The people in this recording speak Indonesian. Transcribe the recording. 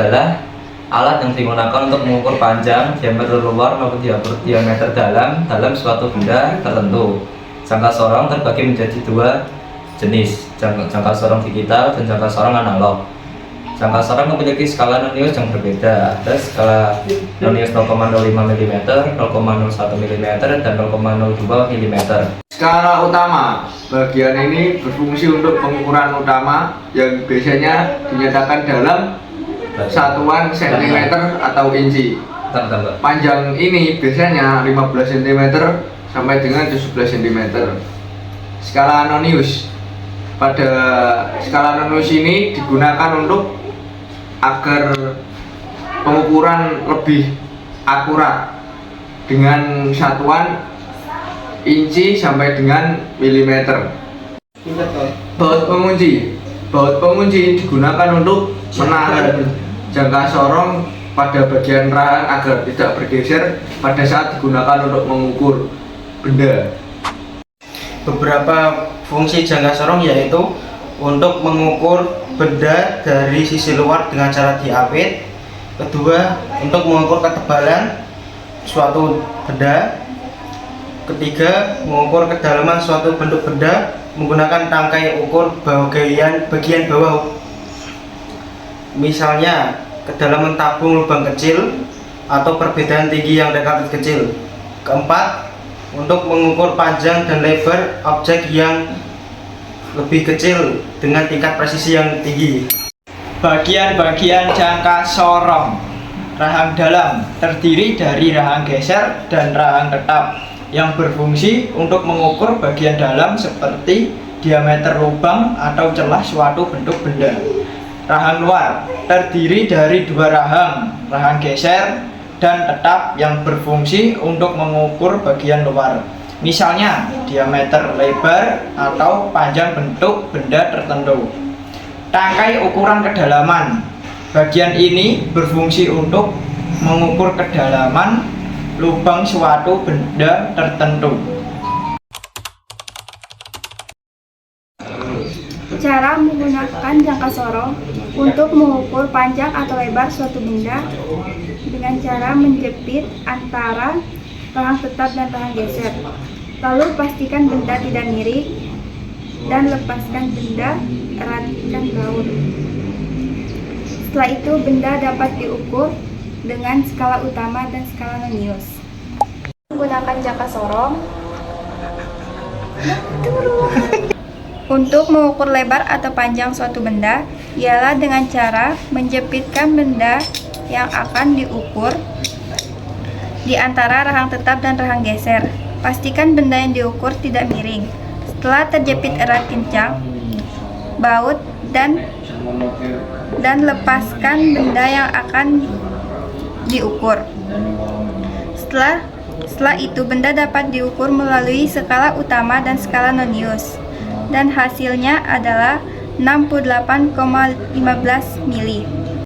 adalah alat yang digunakan untuk mengukur panjang, diameter luar maupun diameter dalam suatu benda tertentu. Jangka sorong terbagi menjadi dua jenis, jangka sorong digital dan jangka sorong analog. Jangka sorong memiliki skala nonius yang berbeda. Ada skala nonius 0,05 mm, 0,01 mm, dan 0,02 mm. Skala utama, bagian ini berfungsi untuk pengukuran utama yang biasanya dinyatakan dalam satuan cm atau inci. Panjang ini biasanya 15 cm sampai dengan 17 cm. Skala nonius, pada skala nonius ini digunakan untuk agar pengukuran lebih akurat dengan satuan inci sampai dengan milimeter. Baut pengunci digunakan untuk menahan jangka sorong pada bagian rahang agar tidak bergeser pada saat digunakan untuk mengukur benda. Beberapa fungsi jangka sorong yaitu untuk mengukur benda dari sisi luar dengan cara diapit. Kedua, untuk mengukur ketebalan suatu benda. Ketiga, mengukur kedalaman suatu bentuk benda menggunakan tangkai ukur bagian bawah. Misalnya, kedalaman tabung lubang kecil atau perbedaan tinggi yang relatif kecil. Keempat, untuk mengukur panjang dan lebar objek yang lebih kecil dengan tingkat presisi yang tinggi. Bagian-bagian jangka sorong. Rahang dalam terdiri dari rahang geser dan rahang tetap yang berfungsi untuk mengukur bagian dalam seperti diameter lubang atau celah suatu bentuk benda. Rahang luar terdiri dari dua rahang geser dan tetap yang berfungsi untuk mengukur bagian luar. Misalnya diameter lebar atau panjang bentuk benda tertentu. Tangkai ukuran kedalaman. Bagian ini berfungsi untuk mengukur kedalaman lubang suatu benda tertentu. Cara menggunakan jangka sorong untuk mengukur panjang atau lebar suatu benda dengan cara menjepit antara rahang tetap dan rahang geser. Lalu pastikan benda tidak miring dan lepaskan benda, eratkan baut. Setelah itu benda dapat diukur dengan skala utama dan skala nonius. Menggunakan jangka sorong untuk mengukur lebar atau panjang suatu benda ialah dengan cara menjepitkan benda yang akan diukur di antara rahang tetap dan rahang geser. Pastikan benda yang diukur tidak miring. Setelah terjepit erat kencang, baut dan lepaskan benda yang akan diukur. Setelah itu benda dapat diukur melalui skala utama dan skala nonius, dan hasilnya adalah 68,15 mili.